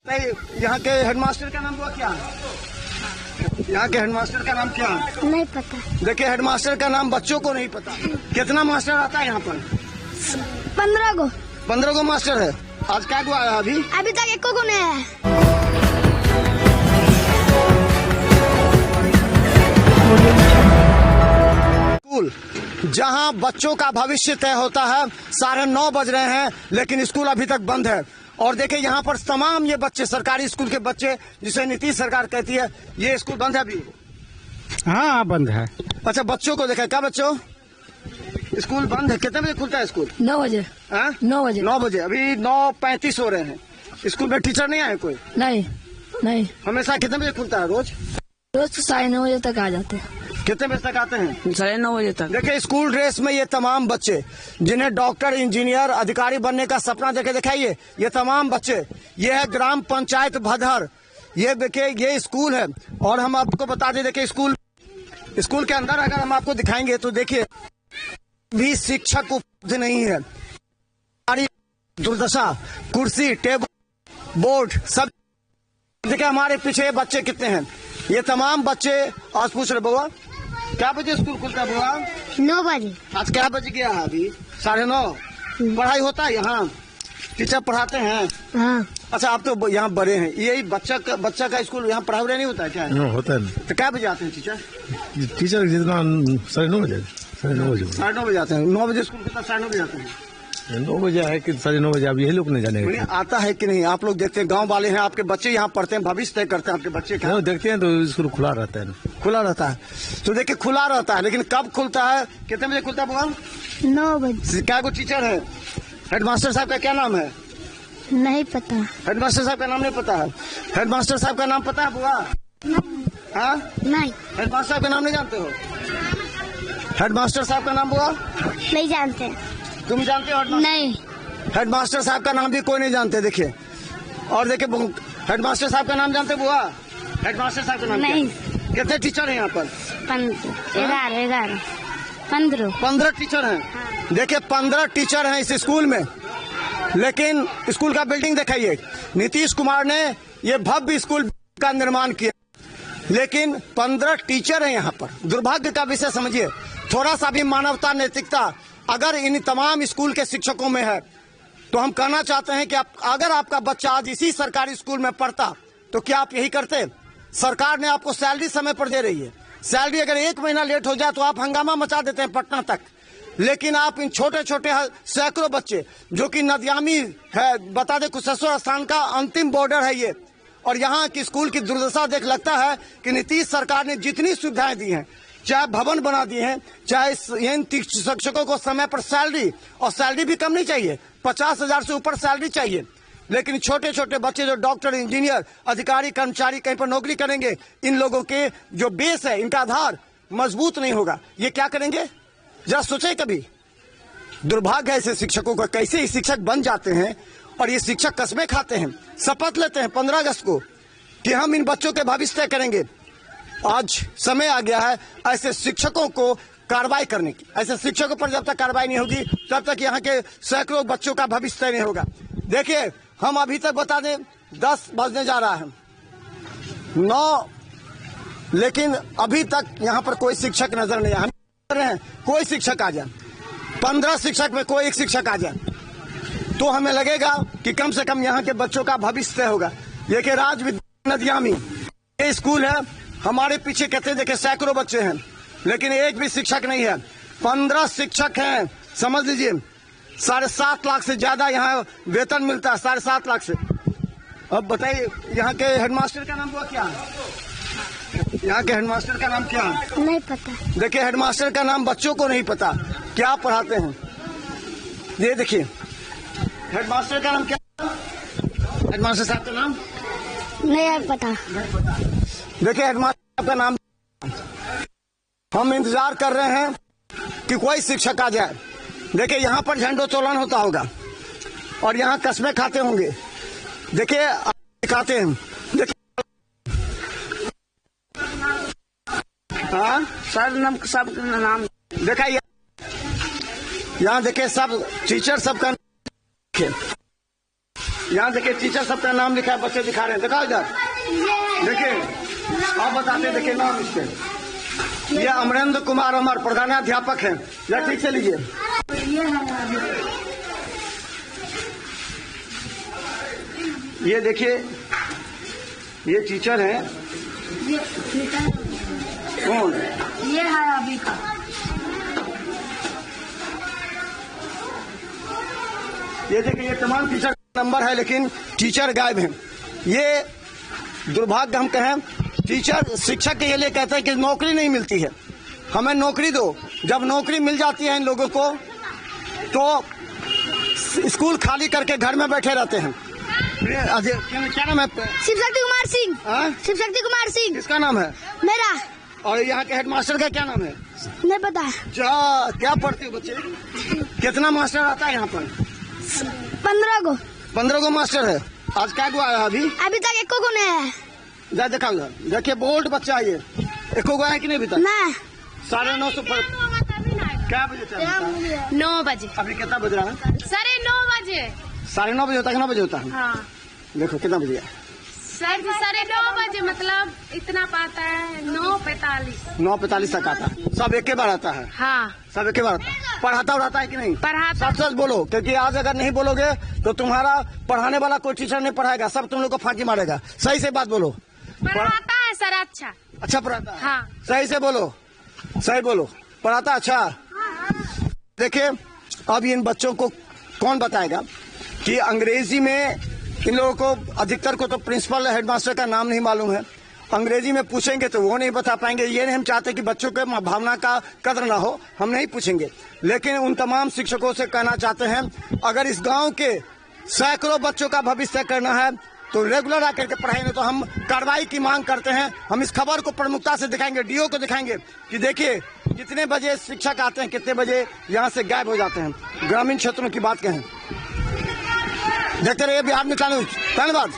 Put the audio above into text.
यहाँ के हेडमास्टर का नाम हुआ क्या? यहाँ के हेडमास्टर का नाम क्या? नहीं पता। देखिए, हेडमास्टर का नाम बच्चों को नहीं पता। कितना मास्टर आता है यहाँ पर? 15 गो। 15 गो मास्टर है। आज क्या हुआ है? अभी तक एको को नहीं है। स्कूल जहाँ बच्चों का भविष्य तय होता है, 9:30 बज रहे हैं, लेकिन स्कूल अभी तक बंद है। और देखिए, यहाँ पर तमाम ये बच्चे, सरकारी स्कूल के बच्चे, जिसे नीतीश सरकार कहती है, ये स्कूल बंद है अभी। हाँ, बंद है। अच्छा, बच्चों को देखा क्या? बच्चों, स्कूल बंद है। कितने बजे खुलता है स्कूल? 9 बजे। 9 बजे। 9 बजे। अभी 9:35 हो रहे हैं। स्कूल में टीचर नहीं आए कोई? नहीं। हमेशा कितने बजे खुलता है? रोज 9:30 बजे तक आ जाते हैं। कितने बजे तक आते हैं? 9:30 बजे तक। देखिए, स्कूल ड्रेस में ये तमाम बच्चे, जिन्हें डॉक्टर, इंजीनियर, अधिकारी बनने का सपना देखे, दिखाइए ये तमाम बच्चे। ये है ग्राम पंचायत भदहर। ये देखिए, ये स्कूल है। और हम आपको बता दें, देखिए स्कूल के अंदर अगर हम आपको दिखाएंगे तो देखिए भी शिक्षक उपलब्ध नहीं है। सारी दुर्दशा, कुर्सी, टेबल, बोर्ड सब। देखिए हमारे पीछे ये बच्चे कितने हैं। ये तमाम बच्चे आज पूछ रहे, बुआ क्या बजे स्कूल खुलता है? बुआ 9 बजे। आज क्या बज गया है? अभी 9:30। पढ़ाई होता है यहाँ? टीचर पढ़ाते हैं? हाँ। अच्छा, आप तो यहाँ बड़े हैं, यही बच्चा का स्कूल यहाँ पढ़ाई नहीं होता है क्या? होता है। तो क्या बजे आते हैं टीचर? जितना 9:30 बजे। 9:30 बजे आते हैं। 9 बजे स्कूल खुलता है, 9:30 बजे आते हैं। 9 बजे है कि 9:30 बजे? अब यही लोग नहीं जाने आता है कि नहीं? आप लोग देखते हैं, गांव वाले हैं, आपके बच्चे यहाँ पढ़ते हैं, भविष्य तय करते हैं आपके बच्चे का। देखते हैं तो स्कूल खुला रहता है। खुला रहता है। तो देखिए, खुला रहता है, लेकिन कब खुलता है, कितने बजे खुलता है? बुआ 9 बजे। क्या को टीचर है? हेडमास्टर साहब का क्या नाम है? नहीं पता। हेडमास्टर साहब का नाम नहीं पता है? हेडमास्टर साहब का नाम पता है बुआ? हाँ, नहीं। हेडमास्टर साहब का नाम नहीं जानते हो? हेडमास्टर साहब का नाम बुआ नहीं जानते। तुम जानते हो? नहीं। हेडमास्टर साहब का नाम भी कोई नहीं जानते। देखिए, और देखिए, हेडमास्टर साहब का नाम जानते बुआ? हेडमास्टर साहब का नाम नहीं। कितने टीचर हैं यहाँ पर? 11 15 टीचर हैं। देखिए, 15 टीचर हैं इस स्कूल में, लेकिन स्कूल का बिल्डिंग दिखाइए। नीतीश कुमार ने ये भव्य स्कूल का निर्माण किया, लेकिन 15 टीचर हैं यहाँ पर। दुर्भाग्य का विषय समझिए। थोड़ा सा भी मानवता, नैतिकता अगर इन तमाम स्कूल के शिक्षकों में है, तो हम कहना चाहते हैं कि अगर आपका बच्चा आज इसी सरकारी स्कूल में पढ़ता, तो क्या आप यही करते? सरकार ने आपको सैलरी समय पर दे रही है। सैलरी अगर 1 महीना लेट हो जाए तो आप हंगामा मचा देते हैं पटना तक। लेकिन आप इन छोटे छोटे सैकड़ों बच्चे, जो कि नदियामी है, बता दें कुशेश्वर स्थान का अंतिम बॉर्डर है ये, और यहाँ की स्कूल की दुर्दशा देख लगता है कि नीतीश सरकार ने जितनी सुविधाएं दी हैं, चाहे भवन बना दिए हैं, चाहे इन शिक्षकों को समय पर सैलरी, और सैलरी भी कम नहीं चाहिए, 50,000 से ऊपर सैलरी चाहिए, लेकिन छोटे छोटे बच्चे जो डॉक्टर, इंजीनियर, अधिकारी, कर्मचारी कहीं पर नौकरी करेंगे, इन लोगों के जो बेस है, इनका आधार मजबूत नहीं होगा। ये क्या करेंगे? जरा सोचे कभी। दुर्भाग्य है ऐसे शिक्षकों का। कैसे ही शिक्षक बन जाते हैं, और ये शिक्षक कस्में खाते हैं, शपथ लेते हैं 15 अगस्त को कि हम इन बच्चों के भविष्य तय करेंगे। आज समय आ गया है ऐसे शिक्षकों को कार्रवाई करने की। ऐसे शिक्षकों पर जब तक कार्रवाई नहीं होगी, तब तक यहाँ के सैकड़ों बच्चों का भविष्य तय नहीं होगा। देखिए, हम अभी तक बता दें 10 बजने जा रहा है, 9, लेकिन अभी तक यहाँ पर कोई शिक्षक नजर नहीं आया। हम कर रहे हैं कोई शिक्षक आ जाए, 15 शिक्षक में कोई एक शिक्षक आ जाए, तो हमें लगेगा कि कम से कम यहाँ के बच्चों का भविष्य तय होगा। ये कि राज विद्या नदियामी ये स्कूल है। हमारे पीछे कहते हैं, देखिए सैकड़ों बच्चे हैं, लेकिन एक भी शिक्षक नहीं है। 15 शिक्षक हैं, समझ लीजिए। 7.5 लाख से ज्यादा यहाँ वेतन मिलता है, 7.5 लाख से। अब बताइए, यहाँ के हेडमास्टर का नाम हुआ क्या? यहाँ के हेडमास्टर का नाम क्या? नहीं पता। देखिए, हेडमास्टर का नाम बच्चों को नहीं पता, क्या पढ़ाते हैं। ये देखिए, हेडमास्टर का नाम क्या? हेडमास्टर साहब का नाम नहीं पता। देखिए, हेडमास्टर साहब का नाम। हम इंतजार कर रहे हैं कि कोई शिक्षक आ जाए। देखिए, यहाँ पर झंडोत्तोलन होता होगा, और यहाँ कस्में खाते होंगे। देखिए, दिखाते हैं। देखिए, हाँ, सब नाम देखा। यहाँ देखिए, सब टीचर सबका यहाँ देखिए टीचर सबका नाम लिखा है, बच्चे दिखा रहे हैं, दिखाओ इधर। देखिए आप बताते हैं, देखिए नाम इसके। ये अमरेंद्र कुमार अमर प्रधानाध्यापक हैं। या ठीक से लीजिए। ये देखिए ये टीचर हैं। कौन? ये है अभी का। ये देखिए ये तमाम टीचर का नंबर है, लेकिन टीचर गायब हैं। ये दुर्भाग्य हम कहें, टीचर शिक्षक के लिए कहते हैं कि नौकरी नहीं मिलती है, हमें नौकरी दो। जब नौकरी मिल जाती है इन लोगों को तो स्कूल खाली करके घर में बैठे रहते हैं। क्या नाम है? शिव शक्ति कुमार सिंह। हाँ? शिव शक्ति कुमार सिंह। किसका नाम है? मेरा। और यहाँ के हेडमास्टर का क्या नाम है? नहीं पता। क्या पढ़ते हो बच्चे? कितना मास्टर आता है यहाँ पर? 15 को। 15 को मास्टर है। आज क्या को आया अभी? अभी तक एको को नहीं है। जा देखा उधर, देखिए बोल्ड बच्चा है ये। एको को आया कि नहीं अभी तक? नहीं। 9:30 पर। क्या बजे चल रहा है? 9 बजे। अभी कितना बज रहा है? 9:30 बजे। 9:30 होता है, कितना बजे होता है? हाँ देखो कितना बजे है? 9:30 बजे, मतलब इतना पाता है 9:45। 9:45 तक आता है। सब एक बार आता है? हाँ सब एक बार आता है। पढ़ाता उड़ाता है कि नहीं? पढ़ाता। सच सच बोलो, क्योंकि आज अगर नहीं बोलोगे तो तुम्हारा पढ़ाने वाला कोई टीचर नहीं पढ़ाएगा, सब तुम लोग को फांकी मारेगा। सही से बात बोलो। पढ़ाता है सर। अच्छा पढ़ाता है? हाँ। सही से बोलो, सही बोलो। पढ़ाता अच्छा? देखिए अब इन बच्चों को कौन बताएगा कि अंग्रेजी में, इन लोगों को अधिकतर को तो प्रिंसिपल हेडमास्टर का नाम नहीं मालूम है। अंग्रेजी में पूछेंगे तो वो नहीं बता पाएंगे। ये नहीं हम चाहते कि बच्चों के भावना का कदर ना हो, हम नहीं पूछेंगे। लेकिन उन तमाम शिक्षकों से कहना चाहते हैं, अगर इस गांव के सैकड़ों बच्चों का भविष्य करना है तो रेगुलर आकर के पढ़ाएंगे। तो हम कार्रवाई की मांग करते हैं। हम इस खबर को प्रमुखता से दिखाएंगे, डीओ को दिखाएंगे कि देखिए कितने बजे शिक्षक आते हैं, कितने बजे यहाँ से गायब हो जाते हैं। ग्रामीण क्षेत्रों की बात कहें। देखते रहिए बिहार में न्यूज़। धन्यवाद।